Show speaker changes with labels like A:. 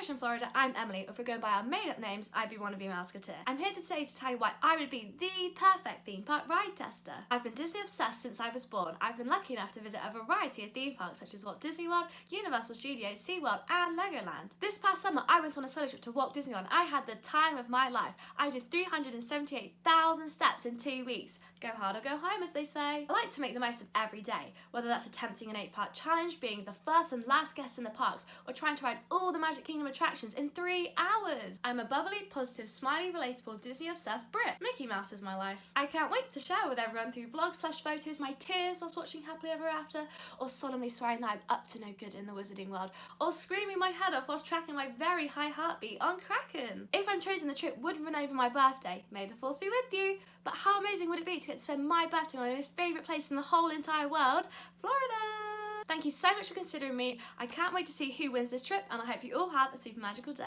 A: English in Florida, I'm Emily, or if we're going by our made-up names, I'd be Wanna Be Mouseketeer. I'm here today to tell you why I would be the perfect theme park ride tester. I've been Disney obsessed since I was born. I've been lucky enough to visit a variety of theme parks such as Walt Disney World, Universal Studios, SeaWorld and Legoland. This past summer I went on a solo trip to Walt Disney World and I had the time of my life. I did 378,000 steps in 2 weeks. Go hard or go home, as they say. I like to make the most of every day, whether that's attempting an 8-part challenge, being the first and last guest in the parks, or trying to ride all the Magic Kingdom attractions in 3 hours. I'm a bubbly, positive, smiley, relatable, Disney-obsessed Brit. Mickey Mouse is my life. I can't wait to share with everyone through vlogs/photos my tears whilst watching Happily Ever After, or solemnly swearing that I'm up to no good in the Wizarding World, or screaming my head off whilst tracking my very high heartbeat on Kraken. If I'm chosen, the trip would run over my birthday. May the force be with you. But how amazing would it be to get to spend my birthday in my most favourite place in the whole entire world, Florida? Thank you so much for considering me. I can't wait to see who wins this trip, and I hope you all have a super magical day.